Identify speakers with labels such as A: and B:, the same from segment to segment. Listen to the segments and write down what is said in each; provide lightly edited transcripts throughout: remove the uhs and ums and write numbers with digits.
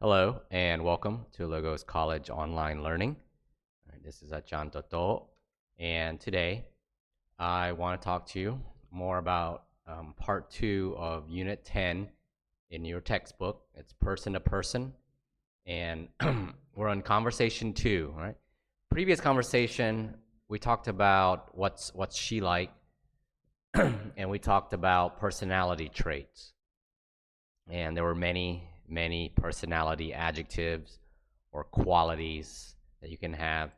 A: Hello and welcome to Logos College Online Learning. All right, this is Achan Toto, and today I want to talk to you more about part 2 of Unit 10 in your textbook. It's person to person, and we're on conversation 2. Right? Previous conversation, we talked about what's she like, and we talked about personality traits. And there were many personality adjectives or qualities that you can have.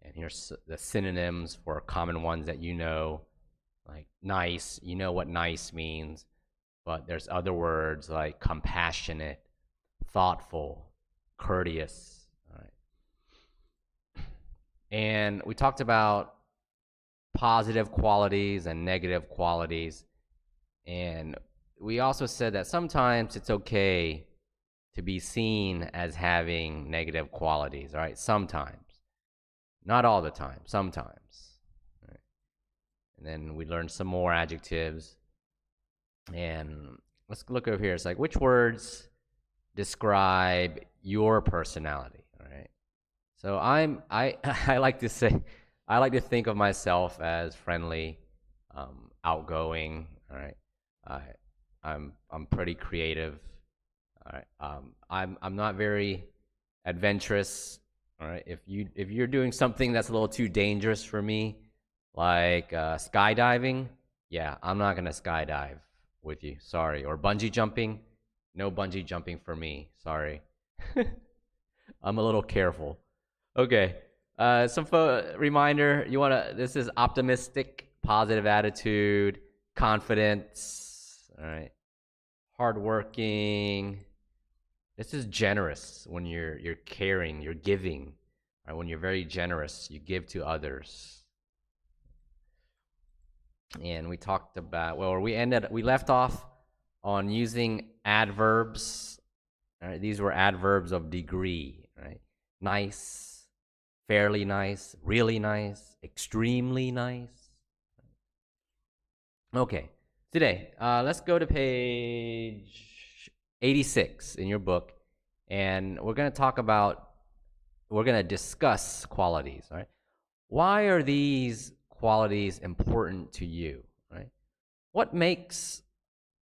A: And here's the synonyms for common ones that you know, like nice. You know what nice means, but there's other words like compassionate, thoughtful, courteous. All right. And we talked about positive qualities and negative qualities. And we also said that sometimes it's okay to be seen as having negative qualities, all right? Sometimes. Not all the time, sometimes. Right? And then we learned some more adjectives. And let's look over here. It's like, which words describe your personality, all right? So I like to say, I like to think of myself as friendly, outgoing, all right? I, I'm pretty creative. All right. I'm not very adventurous. All right. If you're doing something that's a little too dangerous for me, like skydiving, yeah, I'm not gonna skydive with you. Sorry. Or bungee jumping, no bungee jumping for me. Sorry. I'm a little careful. Okay. Some reminder. You wanna. This is optimistic, positive attitude, confidence. All right. Hardworking. This is generous when you're caring, you're giving. Right? When you're very generous, you give to others. And we talked about we left off on using adverbs. Right? These were adverbs of degree, right? Nice, fairly nice, really nice, extremely nice. Okay. Today, let's go to page 86 in your book, and we're going to discuss qualities, right? Why are these qualities important to you, right? What makes,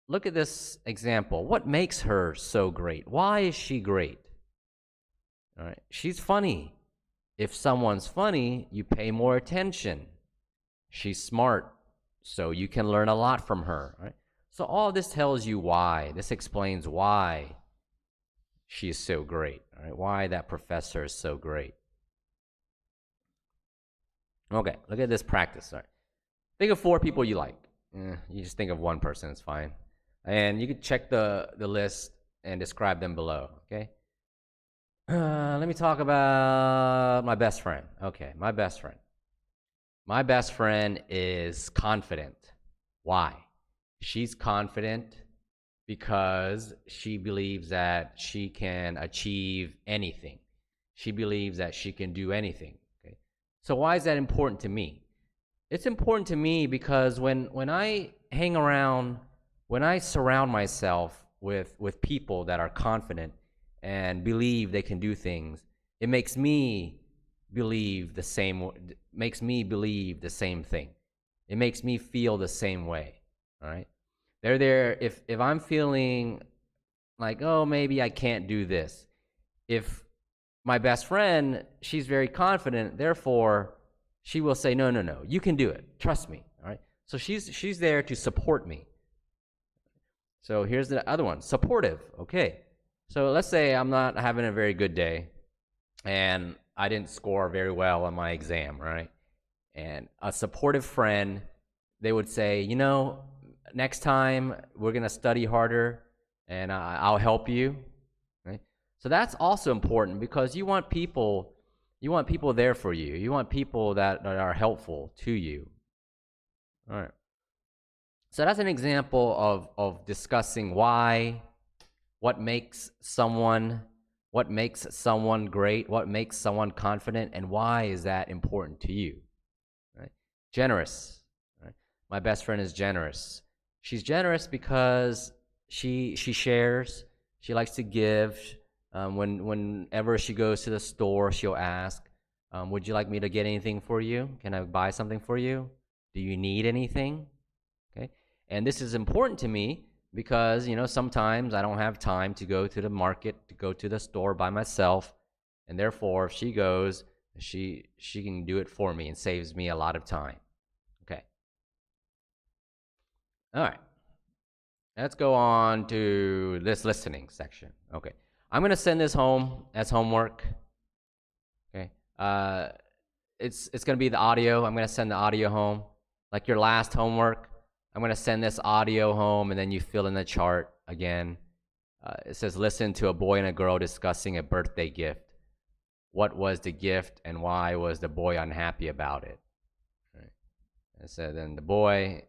A: look at this example. What makes her so great? Why is she great? All right. She's funny. If someone's funny, you pay more attention. She's smart, so you can learn a lot from her, right? So all this tells you why. This explains why she is so great, right? Why that professor is so great. Okay, look at this practice. All right. Think of 4 people you like. You just think of one person, it's fine. And you can check the list and describe them below, okay? Let me talk about my best friend. Okay, my best friend. My best friend is confident. Why? She's confident because she believes that she can achieve anything. She believes that she can do anything. Okay? So why is that important to me? It's important to me because when I hang around, when I surround myself with people that are confident and believe they can do things, it makes me believe the same thing. It makes me feel the same way. All right. They're there if I'm feeling like, oh, maybe I can't do this. If my best friend, she's very confident, therefore she will say, no, no, no, you can do it. Trust me. All right. So she's there to support me. So here's the other one, supportive. Okay. So let's say I'm not having a very good day and I didn't score very well on my exam, right? And a supportive friend, they would say, next time we're going to study harder and I'll help you, right? So that's also important because you want people there for you. You want people that are helpful to you. All right. So that's an example of discussing what makes someone great, what makes someone confident, and why is that important to you. Right? Generous. Right? My best friend is generous. She's generous because she shares. She likes to give. Whenever she goes to the store, she'll ask, would you like me to get anything for you? Can I buy something for you? Do you need anything? Okay. And this is important to me because, sometimes I don't have time to go to the market, to go to the store by myself. And therefore, if she goes, she can do it for me and saves me a lot of time. Okay. All right. Let's go on to this listening section. Okay. I'm going to send this home as homework. Okay. It's going to be the audio. I'm going to send the audio home. Like your last homework, I'm going to send this audio home, and then you fill in the chart again. It says, listen to a boy and a girl discussing a birthday gift. What was the gift, and why was the boy unhappy about it? Right. And so then the boy,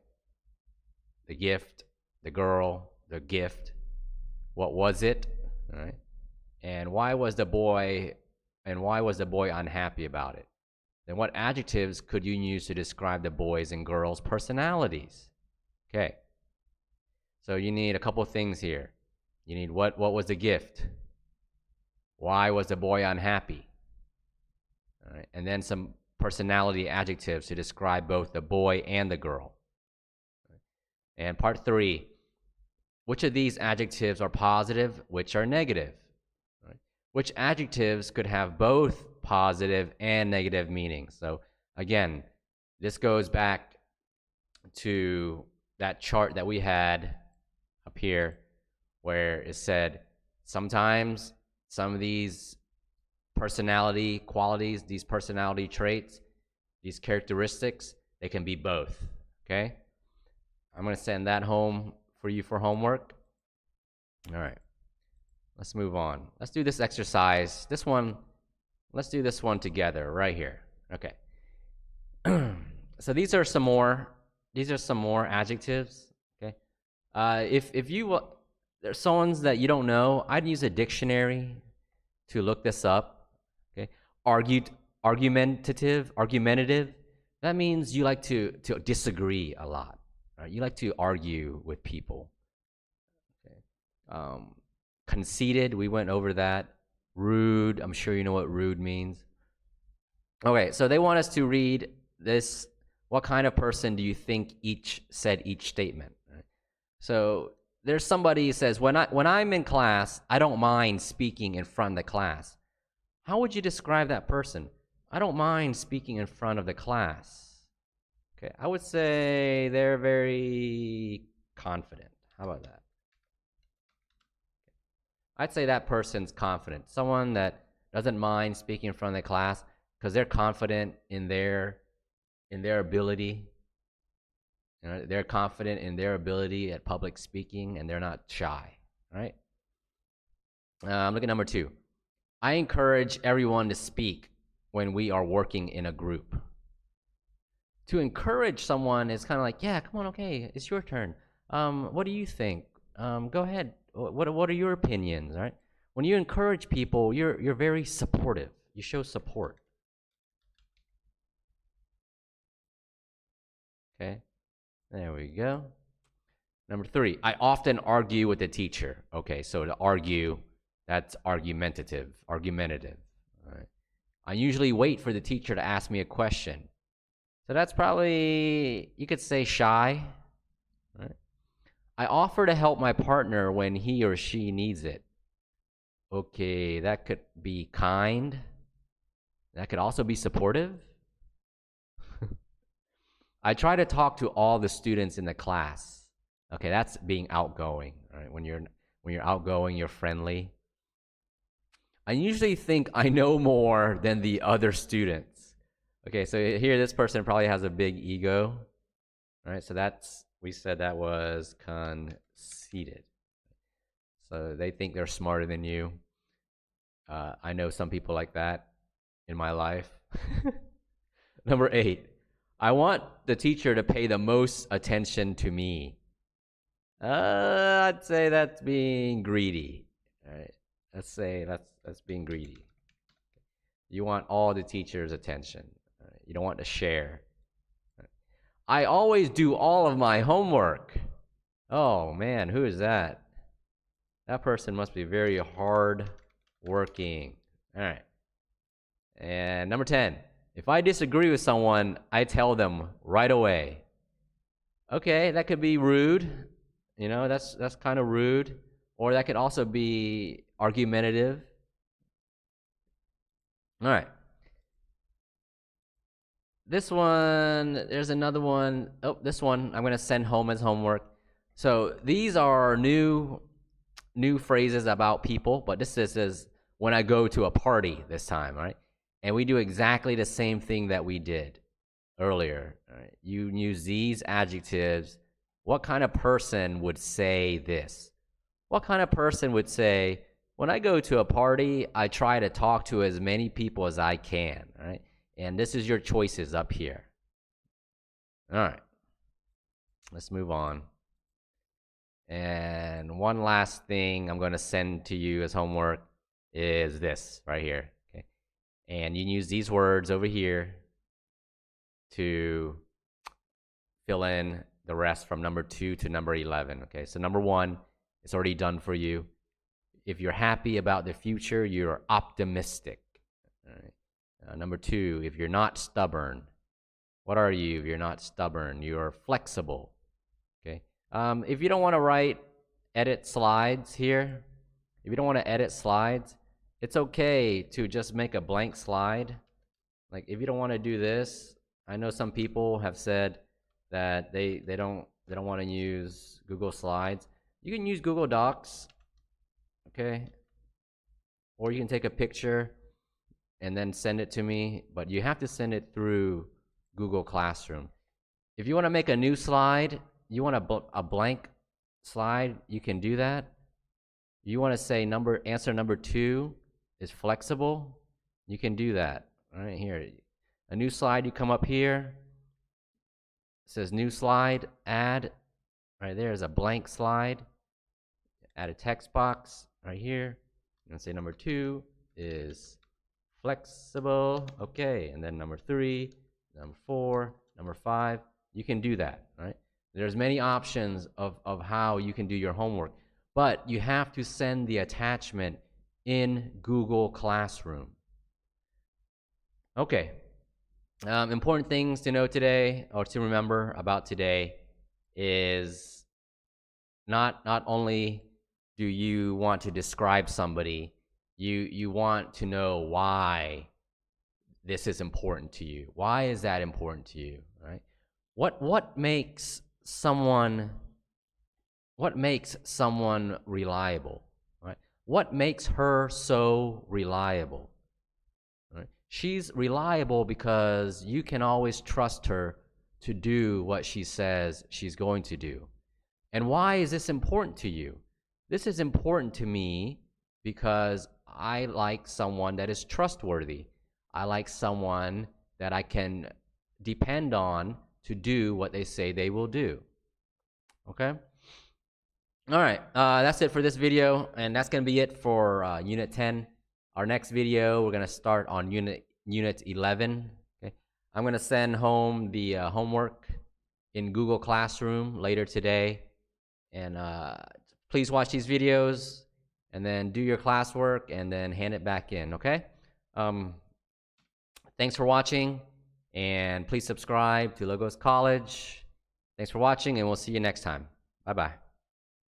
A: the gift, the girl, the gift. What was it? All right. And why was the boy unhappy about it? Then what adjectives could you use to describe the boys' and girls' personalities? Okay. So you need a couple of things here. You need what was the gift? Why was the boy unhappy? All right. And then some personality adjectives to describe both the boy and the girl. And part 3, which of these adjectives are positive, which are negative? Right? Which adjectives could have both positive and negative meanings? So again, this goes back to that chart that we had up here where it said sometimes some of these personality qualities, these personality traits, these characteristics, they can be both, okay? I'm going to send that home for you for homework. All right. Let's move on. Let's do this exercise. Let's do this one together right here. Okay. So these are some more adjectives, okay? If there's some ones that you don't know, I'd use a dictionary to look this up, okay? Argumentative, that means you like to disagree a lot. Right? You like to argue with people. Okay. Conceited, we went over that. Rude, I'm sure you know what rude means. Okay, so they want us to read this. What kind of person do you think said each statement? Right? So there's somebody who says, when I'm in class, I don't mind speaking in front of the class. How would you describe that person? I don't mind speaking in front of the class. Okay, I would say they're very confident. How about that? I'd say that person's confident. Someone that doesn't mind speaking in front of the class because they're confident in their ability. They're confident in their ability at public speaking, and they're not shy. Right? Look at number 2. I encourage everyone to speak when we are working in a group. To encourage someone is kind of like, yeah, come on, okay, it's your turn. What do you think? Go ahead. What are your opinions, right? When you encourage people, you're very supportive. You show support. Okay, there we go. Number 3, I often argue with the teacher. Okay, so to argue, that's argumentative. All right. I usually wait for the teacher to ask me a question. So that's probably, you could say shy. Right? I offer to help my partner when he or she needs it. Okay, that could be kind. That could also be supportive. I try to talk to all the students in the class. Okay, that's being outgoing. Right? When you're outgoing, you're friendly. I usually think I know more than the other students. Okay, so here this person probably has a big ego. All right, so we said that was conceited. So they think they're smarter than you. I know some people like that in my life. Number 8, I want the teacher to pay the most attention to me. I'd say that's being greedy. All right, let's say that's being greedy. You want all the teacher's attention. You don't want to share. I always do all of my homework. Oh man, who is that? That person must be very hard working. All right. And number 10, if I disagree with someone, I tell them right away. Okay, that could be rude. You know, that's kind of rude. Or that could also be argumentative. All right. This one, there's another one. Oh, this one I'm going to send home as homework. So these are new phrases about people, but this is when I go to a party this time, right? And we do exactly the same thing that we did earlier. Right? You use these adjectives. What kind of person would say this? What kind of person would say, when I go to a party, I try to talk to as many people as I can, right? And this is your choices up here. All right. Let's move on. And one last thing I'm going to send to you as homework is this right here. Okay. And you can use these words over here to fill in the rest from number 2 to number 11. Okay. So number 1, it's already done for you. If you're happy about the future, you're optimistic. All right. Number 2, if you're not stubborn, what are you? If you're not stubborn, you're flexible. Okay. If you don't want to edit slides here, if you don't want to edit slides, it's okay to just make a blank slide. Like if you don't want to do this, I know some people have said that they don't want to use Google Slides. You can use Google Docs, okay? Or you can take a picture and then send it to me, but you have to send it through Google Classroom. If you want to make a new slide, you want a blank slide, you can do that. You want to say answer number 2 is flexible, you can do that. Right here, a new slide, you come up here, it says new slide, add, right there is a blank slide, add a text box right here, and say number 2 is flexible, okay, and then number 3, number 4, number 5, you can do that, right? There's many options of how you can do your homework, but you have to send the attachment in Google Classroom. Okay, important things to know today, or to remember about today, is not only do you want to describe somebody, you want to know why this is important to you. Why is that important to you, right? What makes someone reliable, right? What makes her so reliable, right? She's reliable because you can always trust her to do what she says she's going to do. And why is this important to you? This is important to me because I like someone that is trustworthy. I like someone that I can depend on to do what they say they will do. Okay? All right, that's it for this video, and that's going to be it for Unit 10. Our next video, we're going to start on Unit 11. Okay? I'm going to send home the homework in Google Classroom later today. And please watch these videos, and then do your classwork, and then hand it back in, okay? Thanks for watching, and please subscribe to Logos College. Thanks for watching, and we'll see you next time. Bye-bye.